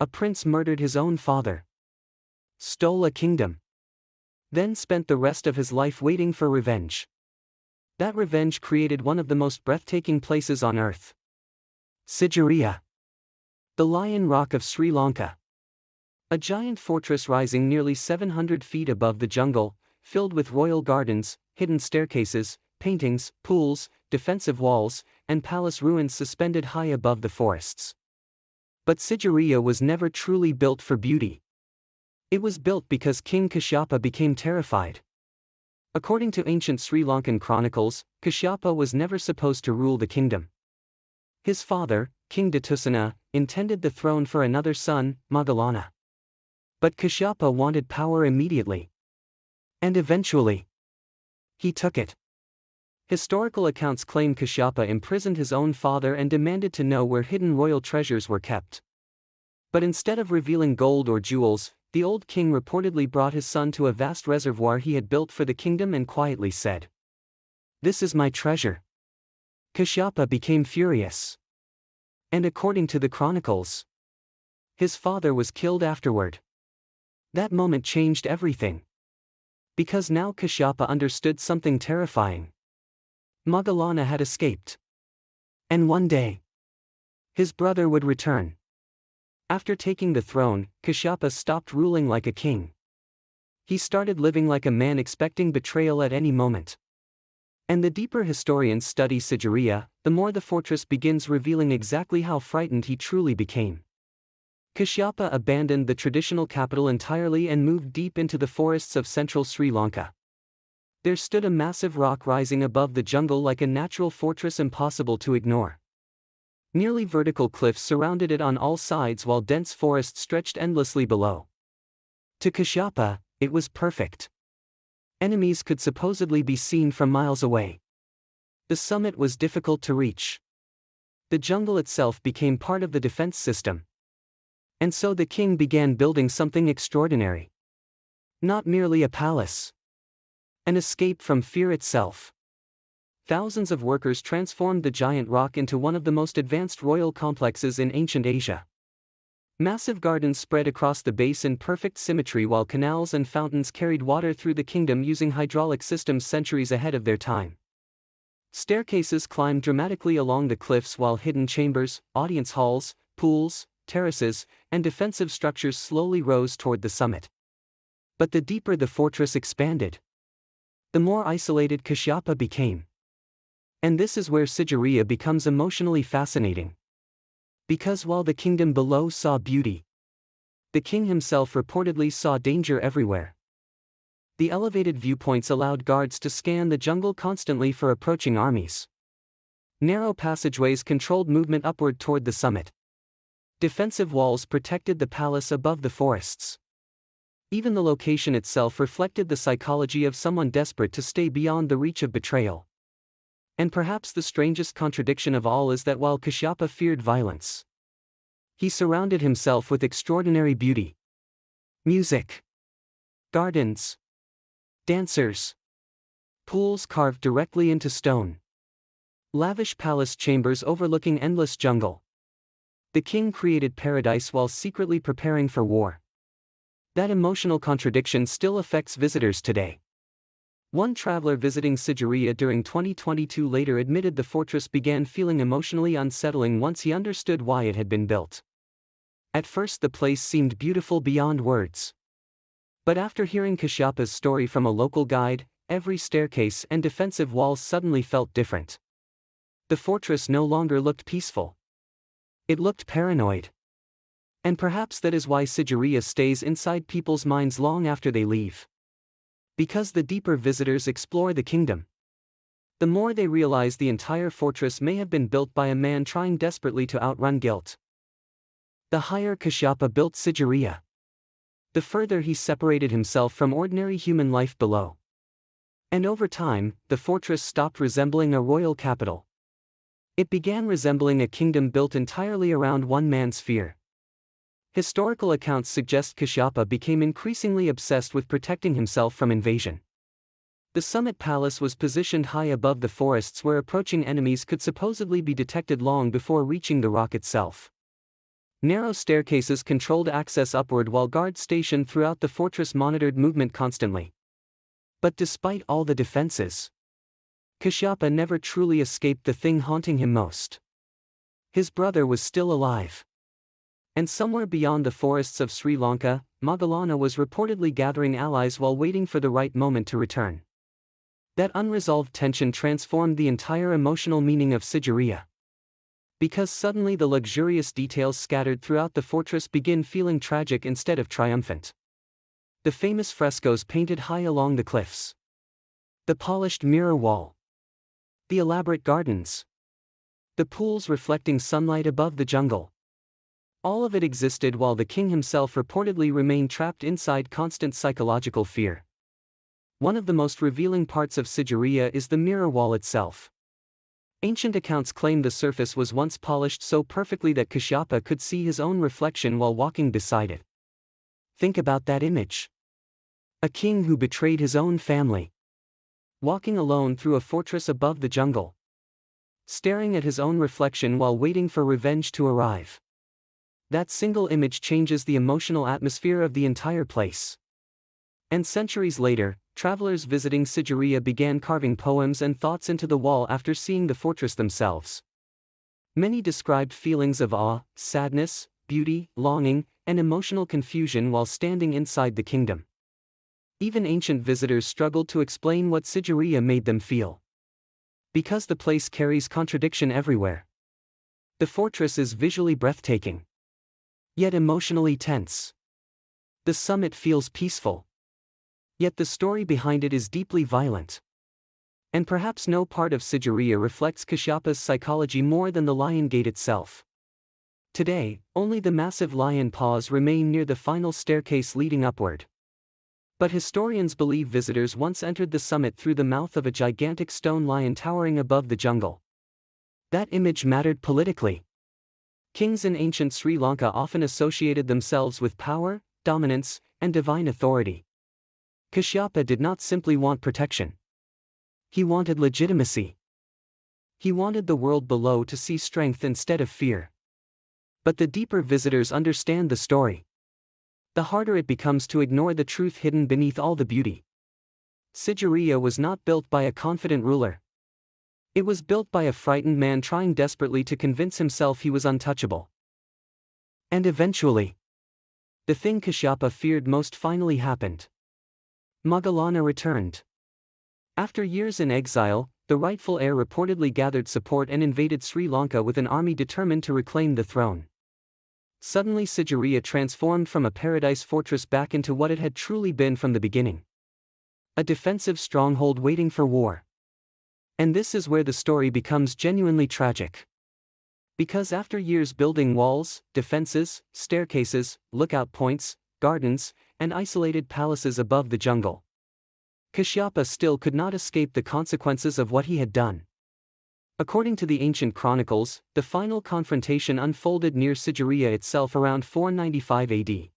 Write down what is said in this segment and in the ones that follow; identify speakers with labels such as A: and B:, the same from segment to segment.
A: A prince murdered his own father, stole a kingdom, then spent the rest of his life waiting for revenge. That revenge created one of the most breathtaking places on earth. Sigiriya, the Lion Rock of Sri Lanka. A giant fortress rising nearly 700 feet above the jungle, filled with royal gardens, hidden staircases, paintings, pools, defensive walls, and palace ruins suspended high above the forests. But Sigiriya was never truly built for beauty. It was built because King Kashyapa became terrified. According to ancient Sri Lankan chronicles, Kashyapa was never supposed to rule the kingdom. His father, King Datusana, intended the throne for another son, Moggallana. But Kashyapa wanted power immediately. And eventually, he took it. Historical accounts claim Kashyapa imprisoned his own father and demanded to know where hidden royal treasures were kept. But instead of revealing gold or jewels, the old king reportedly brought his son to a vast reservoir he had built for the kingdom and quietly said, "This is my treasure." Kashyapa became furious. And according to the chronicles, his father was killed afterward. That moment changed everything. Because now Kashyapa understood something terrifying. Moggallana had escaped. And one day, his brother would return. After taking the throne, Kashyapa stopped ruling like a king. He started living like a man expecting betrayal at any moment. And the deeper historians study Sigiriya, the more the fortress begins revealing exactly how frightened he truly became. Kashyapa abandoned the traditional capital entirely and moved deep into the forests of central Sri Lanka. There stood a massive rock rising above the jungle like a natural fortress impossible to ignore. Nearly vertical cliffs surrounded it on all sides while dense forest stretched endlessly below. To Kashyapa, it was perfect. Enemies could supposedly be seen from miles away. The summit was difficult to reach. The jungle itself became part of the defense system. And so the king began building something extraordinary. Not merely a palace. An escape from fear itself. Thousands of workers transformed the giant rock into one of the most advanced royal complexes in ancient Asia. Massive gardens spread across the base in perfect symmetry while canals and fountains carried water through the kingdom using hydraulic systems centuries ahead of their time. Staircases climbed dramatically along the cliffs while hidden chambers, audience halls, pools, terraces, and defensive structures slowly rose toward the summit. But the deeper the fortress expanded, the more isolated Kashyapa became. And this is where Sigiriya becomes emotionally fascinating. Because while the kingdom below saw beauty, the king himself reportedly saw danger everywhere. The elevated viewpoints allowed guards to scan the jungle constantly for approaching armies. Narrow passageways controlled movement upward toward the summit. Defensive walls protected the palace above the forests. Even the location itself reflected the psychology of someone desperate to stay beyond the reach of betrayal. And perhaps the strangest contradiction of all is that while Kashyapa feared violence, he surrounded himself with extraordinary beauty. Music, gardens, dancers, pools carved directly into stone, lavish palace chambers overlooking endless jungle. The king created paradise while secretly preparing for war. That emotional contradiction still affects visitors today. One traveler visiting Sigiriya during 2022 later admitted the fortress began feeling emotionally unsettling once he understood why it had been built. At first the place seemed beautiful beyond words. But after hearing Kashyapa's story from a local guide, every staircase and defensive wall suddenly felt different. The fortress no longer looked peaceful. It looked paranoid. And perhaps that is why Sigiriya stays inside people's minds long after they leave. Because the deeper visitors explore the kingdom, the more they realize the entire fortress may have been built by a man trying desperately to outrun guilt. The higher Kashyapa built Sigiriya, the further he separated himself from ordinary human life below. And over time, the fortress stopped resembling a royal capital. It began resembling a kingdom built entirely around one man's fear. Historical accounts suggest Kashyapa became increasingly obsessed with protecting himself from invasion. The summit palace was positioned high above the forests where approaching enemies could supposedly be detected long before reaching the rock itself. Narrow staircases controlled access upward while guards stationed throughout the fortress monitored movement constantly. But despite all the defenses, Kashyapa never truly escaped the thing haunting him most. His brother was still alive. And somewhere beyond the forests of Sri Lanka, Moggallana was reportedly gathering allies while waiting for the right moment to return. That unresolved tension transformed the entire emotional meaning of Sigiriya. Because suddenly the luxurious details scattered throughout the fortress begin feeling tragic instead of triumphant. The famous frescoes painted high along the cliffs. The polished mirror wall. The elaborate gardens. The pools reflecting sunlight above the jungle. All of it existed while the king himself reportedly remained trapped inside constant psychological fear. One of the most revealing parts of Sigiriya is the mirror wall itself. Ancient accounts claim the surface was once polished so perfectly that Kashyapa could see his own reflection while walking beside it. Think about that image. A king who betrayed his own family. Walking alone through a fortress above the jungle. Staring at his own reflection while waiting for revenge to arrive. That single image changes the emotional atmosphere of the entire place. And centuries later, travelers visiting Sigiriya began carving poems and thoughts into the wall after seeing the fortress themselves. Many described feelings of awe, sadness, beauty, longing, and emotional confusion while standing inside the kingdom. Even ancient visitors struggled to explain what Sigiriya made them feel. Because the place carries contradiction everywhere. The fortress is visually breathtaking, yet emotionally tense. The summit feels peaceful, yet the story behind it is deeply violent. And perhaps no part of Sigiriya reflects Kashyapa's psychology more than the lion gate itself. Today, only the massive lion paws remain near the final staircase leading upward. But historians believe visitors once entered the summit through the mouth of a gigantic stone lion towering above the jungle. That image mattered politically. Kings in ancient Sri Lanka often associated themselves with power, dominance, and divine authority. Kashyapa did not simply want protection. He wanted legitimacy. He wanted the world below to see strength instead of fear. But the deeper visitors understand the story, the harder it becomes to ignore the truth hidden beneath all the beauty. Sigiriya was not built by a confident ruler. It was built by a frightened man trying desperately to convince himself he was untouchable. And eventually, the thing Kashyapa feared most finally happened. Moggallana returned. After years in exile, the rightful heir reportedly gathered support and invaded Sri Lanka with an army determined to reclaim the throne. Suddenly Sigiriya transformed from a paradise fortress back into what it had truly been from the beginning. A defensive stronghold waiting for war. And this is where the story becomes genuinely tragic. Because after years building walls, defenses, staircases, lookout points, gardens, and isolated palaces above the jungle, Kashyapa still could not escape the consequences of what he had done. According to the ancient chronicles, the final confrontation unfolded near Sigiriya itself around 495 AD.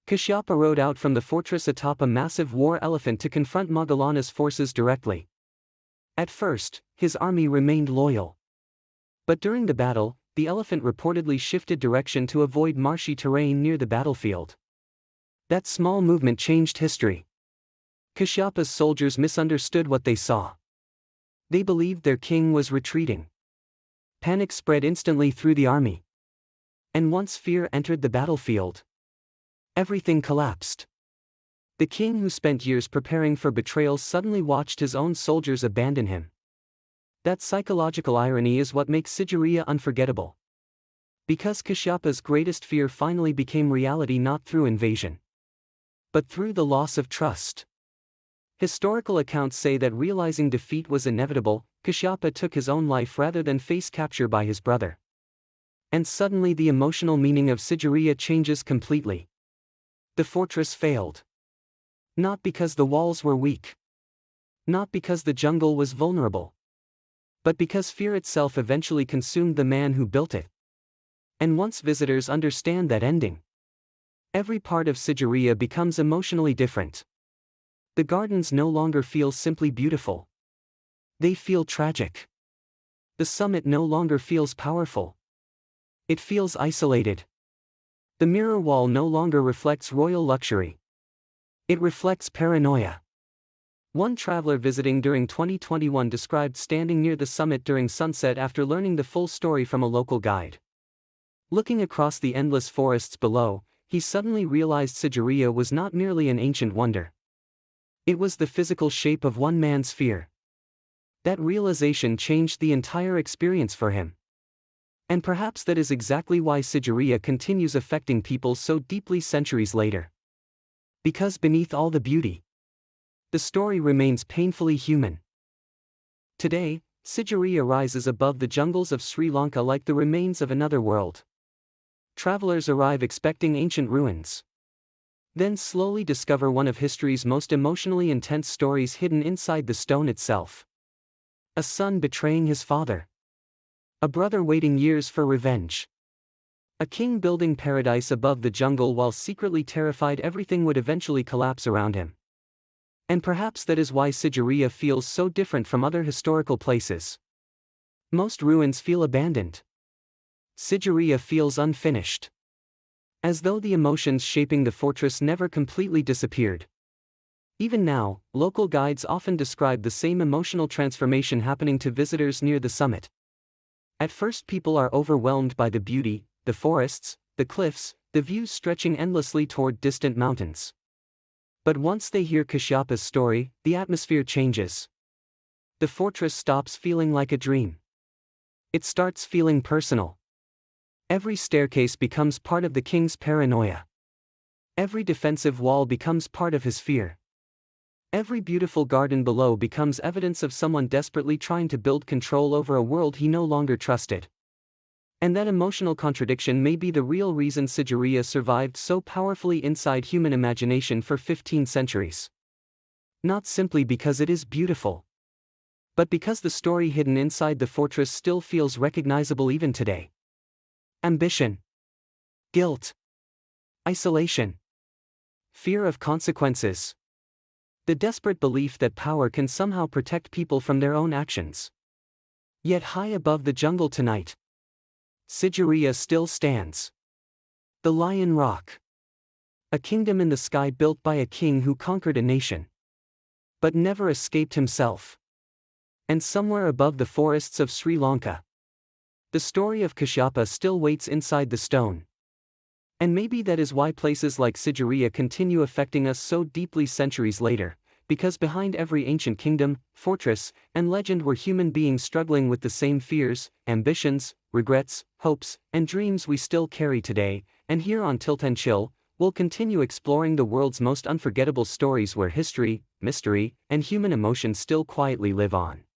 A: Kashyapa rode out from the fortress atop a massive war elephant to confront Moggallana's forces directly. At first, his army remained loyal. But during the battle, the elephant reportedly shifted direction to avoid marshy terrain near the battlefield. That small movement changed history. Kashyapa's soldiers misunderstood what they saw. They believed their king was retreating. Panic spread instantly through the army. And once fear entered the battlefield, everything collapsed. The king who spent years preparing for betrayal suddenly watched his own soldiers abandon him. That psychological irony is what makes Sigiriya unforgettable. Because Kashyapa's greatest fear finally became reality not through invasion, but through the loss of trust. Historical accounts say that realizing defeat was inevitable, Kashyapa took his own life rather than face capture by his brother. And suddenly the emotional meaning of Sigiriya changes completely. The fortress failed. Not because the walls were weak. Not because the jungle was vulnerable. But because fear itself eventually consumed the man who built it. And once visitors understand that ending, every part of Sigiriya becomes emotionally different. The gardens no longer feel simply beautiful. They feel tragic. The summit no longer feels powerful. It feels isolated. The mirror wall no longer reflects royal luxury. It reflects paranoia. One traveler visiting during 2021 described standing near the summit during sunset after learning the full story from a local guide. Looking across the endless forests below, he suddenly realized Sigiriya was not merely an ancient wonder. It was the physical shape of one man's fear. That realization changed the entire experience for him. And perhaps that is exactly why Sigiriya continues affecting people so deeply centuries later. Because beneath all the beauty, the story remains painfully human. Today, Sigiriya rises above the jungles of Sri Lanka like the remains of another world. Travelers arrive expecting ancient ruins, then slowly discover one of history's most emotionally intense stories hidden inside the stone itself. A son betraying his father. A brother waiting years for revenge. A king building paradise above the jungle while secretly terrified everything would eventually collapse around him. And perhaps that is why Sigiriya feels so different from other historical places. Most ruins feel abandoned. Sigiriya feels unfinished. As though the emotions shaping the fortress never completely disappeared. Even now, local guides often describe the same emotional transformation happening to visitors near the summit. At first, people are overwhelmed by the beauty, the forests, the cliffs, the views stretching endlessly toward distant mountains. But once they hear Kashyapa's story, the atmosphere changes. The fortress stops feeling like a dream. It starts feeling personal. Every staircase becomes part of the king's paranoia. Every defensive wall becomes part of his fear. Every beautiful garden below becomes evidence of someone desperately trying to build control over a world he no longer trusted. And that emotional contradiction may be the real reason Sigiriya survived so powerfully inside human imagination for 15 centuries. Not simply because it is beautiful, but because the story hidden inside the fortress still feels recognizable even today. Ambition. Guilt. Isolation. Fear of consequences. The desperate belief that power can somehow protect people from their own actions. Yet high above the jungle tonight, Sigiriya still stands. The Lion Rock. A kingdom in the sky built by a king who conquered a nation, but never escaped himself. And somewhere above the forests of Sri Lanka, the story of Kashyapa still waits inside the stone. And maybe that is why places like Sigiriya continue affecting us so deeply centuries later, because behind every ancient kingdom, fortress, and legend were human beings struggling with the same fears, ambitions, regrets, hopes, and dreams we still carry today. And here on Tilt and Chill, we'll continue exploring the world's most unforgettable stories where history, mystery, and human emotion still quietly live on.